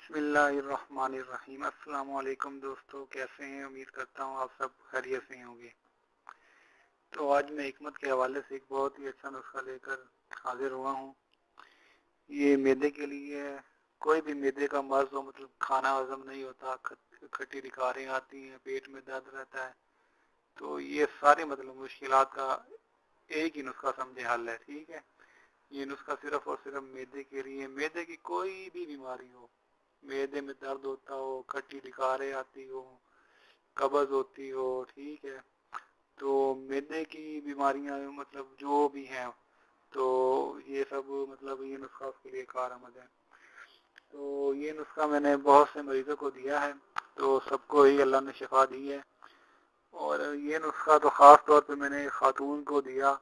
बिस्मिल्लाहिर्रहमानिर्रहीम। अस्सलाम वालेकुम दोस्तों, कैसे हैं? उम्मीद करता हूँ आप सब खैरियत से होंगे। तो आज मैं हिकमत के हवाले से एक बहुत ही अच्छा नुस्खा लेकर हाजिर हुआ हूँ। ये मैदे के लिए है। कोई भी मैदे का मर्ज हो, मतलब खाना हजम नहीं होता, खट्टी डिकारें आती हैं, पेट में दर्द रहता है, तो ये सारे मतलब मुश्किलात का एक ही नुस्खा समझे हल है। ठीक है, ये नुस्खा सिर्फ और सिर्फ मैदे के लिए। मैदे की कोई भी बीमारी हो, मैदे में दर्द होता हो, खट्टी डिकारें आती हो, कब्ज होती हो, ठीक है, तो मैदे की बीमारियां मतलब जो भी हैं, तो ये सब मतलब ये नुस्खा उसके लिए कारआमद है। तो ये नुस्खा मैंने बहुत से मरीजों को दिया है, तो सबको ही अल्लाह ने शिफा दी है। और ये नुस्खा तो ख़ास तौर पे मैंने खातून को दिया।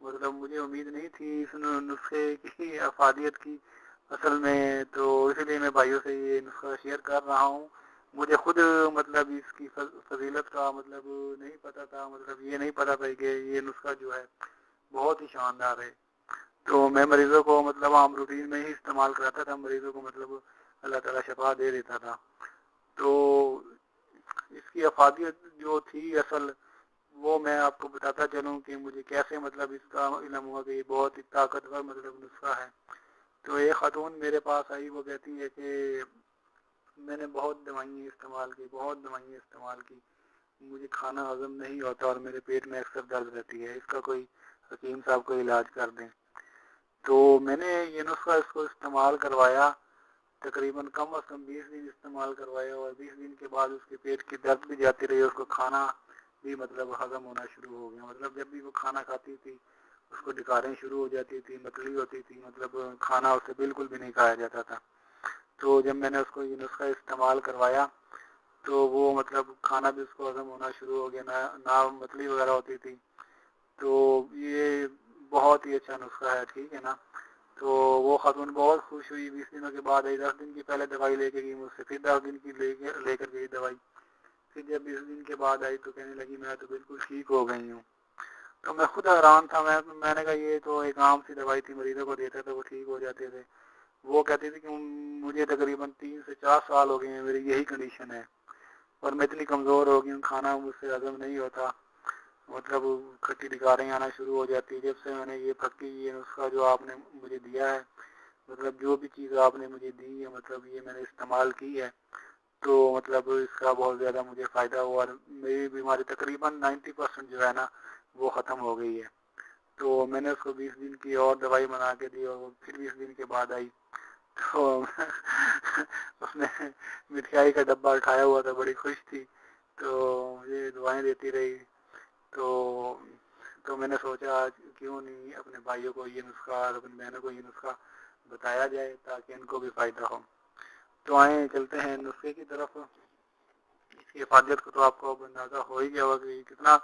मतलब मुझे उम्मीद नहीं थी इस नुस्खे की अफादियत की असल में, तो इसलिए मैं भाइयों से ये नुस्खा शेयर कर रहा हूँ। मुझे खुद मतलब इसकी फजीलत का मतलब नहीं पता था, मतलब ये नहीं पता था कि ये नुस्खा जो है बहुत ही शानदार है। तो मैं मरीजों को मतलब आम रूटीन में ही इस्तेमाल कराता था, मरीजों को मतलब अल्लाह ताला शफा दे देता था। तो इसकी अफादियत जो थी असल, वो मैं आपको बताता चलूँ कि मुझे कैसे मतलब इसका इल्म हुआ कि ये बहुत ही ताकतवर मतलब नुस्खा है। तो एक खातून मेरे पास आई, वो कहती है कि मैंने बहुत दवाइयाँ इस्तेमाल की, मुझे खाना हजम नहीं होता और मेरे पेट में अक्सर दर्द रहती है, इसका कोई हकीम साहब को इलाज कर दें। तो मैंने ये नुस्खा इसको इस्तेमाल करवाया, तकरीबन कम अज़ कम 20 दिन इस्तेमाल करवाया, और 20 दिन के बाद उसके पेट की दर्द भी जाती रही, उसको खाना भी मतलब हजम होना शुरू हो गया। मतलब जब भी वो खाना खाती थी उसको डिकारें शुरू हो जाती थी, मतली होती थी, मतलब खाना उससे बिल्कुल भी नहीं खाया जाता था। तो जब मैंने उसको ये नुस्खा इस्तेमाल करवाया तो वो मतलब खाना भी उसको हजम होना शुरू हो गया, ना मतली वगैरह होती थी। तो ये बहुत ही अच्छा नुस्खा है, ठीक है ना। तो वो खातून बहुत खुश हुई, 20 दिनों के बाद आई, 10 दिन की पहले दवाई लेके गई मुझसे, फिर 10 दिन की लेकर गई दवाई, फिर जब 20 दिन के बाद आई तो कहने लगी मैं तो बिल्कुल ठीक हो गई हूँ। तो मैं खुद हैरान था। मैंने कहा ये तो एक आम सी दवाई थी, मरीजों को देते थे वो ठीक हो जाते थे। वो कहती थी कि मुझे तकरीबन 3 से 4 साल हो गए हैं, मेरी यही कंडीशन है और मैं इतनी कमज़ोर हो गई हूँ, खाना मुझसे हजम नहीं होता, मतलब खट्टी डिकारें आना शुरू हो जाती है। जब से मैंने ये नुस्खा जो आपने मुझे दिया है, मतलब जो भी चीज़ आपने मुझे दी है, मतलब ये मैंने इस्तेमाल की है, तो मतलब इसका बहुत ज़्यादा मुझे फ़ायदा हुआ और मेरी बीमारी तकरीबन 90% जो है ना वो ख़त्म हो गई है। तो मैंने उसको 20 दिन की और दवाई बना के दी और वो फिर 20 दिन के बाद आई, तो उसने मिठाई का डब्बा उठाया हुआ था, बड़ी खुश थी, तो मुझे दुआएं देती रही। तो तो मैंने सोचा आज क्यों नहीं अपने भाइयों को ये नुस्खा और अपनी बहनों को ये नुस्खा बताया जाए ताकि इनको भी फ़ायदा हो। तो आए चलते हैं नुस्खे की तरफ। इसकी इफादियत को तो आपको अब अंदाज़ा हो ही गया होगा कि कितना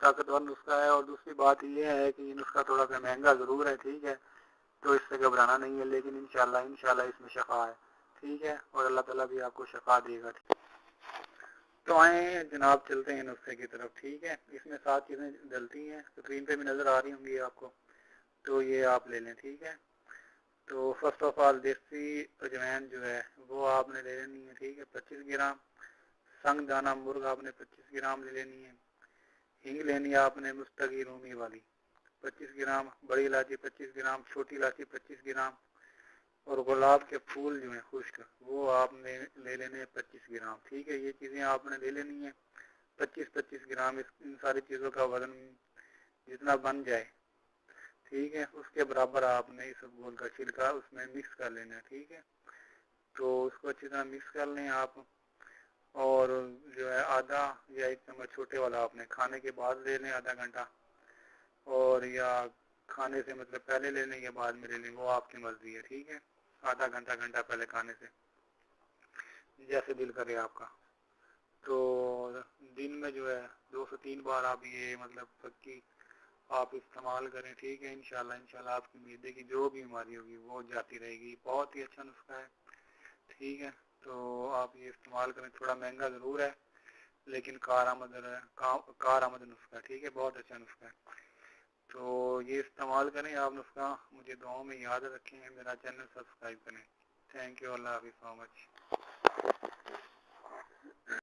ताकतवर नुस्खा है। और दूसरी बात ये है कि ये नुस्खा थोड़ा सा महंगा ज़रूर है, ठीक है, तो इससे घबराना नहीं है, लेकिन इंशाल्लाह इसमें शफा है, ठीक है, और अल्लाह ताला भी आपको शफा देगा। तो आए जनाब चलते हैं नुस्खे की तरफ, ठीक है। इसमें 7 चीज़ें डलती हैं, स्क्रीन पे भी नज़र आ रही होंगी आपको, तो ये आप ले लें, ठीक है। तो फर्स्ट ऑफ ऑल देसी अजवाइन जो है वो आपने ले लेनी है, ठीक है, 25 ग्राम। संग दाना मुर्ग आपने 25 ग्राम ले लेनी है। हींग लेनी है आपने मुस्तकी रूमी वाली 25 ग्राम। बड़ी इलायची 25 ग्राम, छोटी इलायची 25 ग्राम, और गुलाब के फूल जो है खुश्क वो आपने ले लेने 25 ग्राम, ठीक है। ये चीज़ें आपने ले लेनी है 25-25 ग्राम। इन सारी चीज़ों का वजन जितना बन जाए, ठीक है, उसके बराबर आपने इस गोल का छिलका उसमें मिक्स कर लेना है, ठीक है। तो उसको अच्छी तरह मिक्स कर लें आप, और जो है आधा या 1 चम्मच छोटे वाला आपने खाने के बाद ले लें, आधा घंटा, और या खाने से मतलब पहले लेने के बाद में ले लें, वो आपकी मर्जी है, ठीक है। आधा घंटा पहले खाने से, जैसे दिल करे आपका। तो दिन में जो है 2 से 3 बार आप ये मतलब पक्की आप इस्तेमाल करें, ठीक है। इंशाल्लाह आपकी मैदे की जो भी बीमारी होगी वो जाती रहेगी। बहुत ही अच्छा नुस्खा है, ठीक है। तो आप ये इस्तेमाल करें, थोड़ा महंगा ज़रूर है लेकिन कारआमद नुस्खा, ठीक है, बहुत अच्छा नुस्खा है। तो ये इस्तेमाल करें आप नुस्खा। मुझे दुआओं में याद रखें, मेरा चैनल सब्सक्राइब करें। थैंक यू, अल्लाह हाफिज़ सो मच।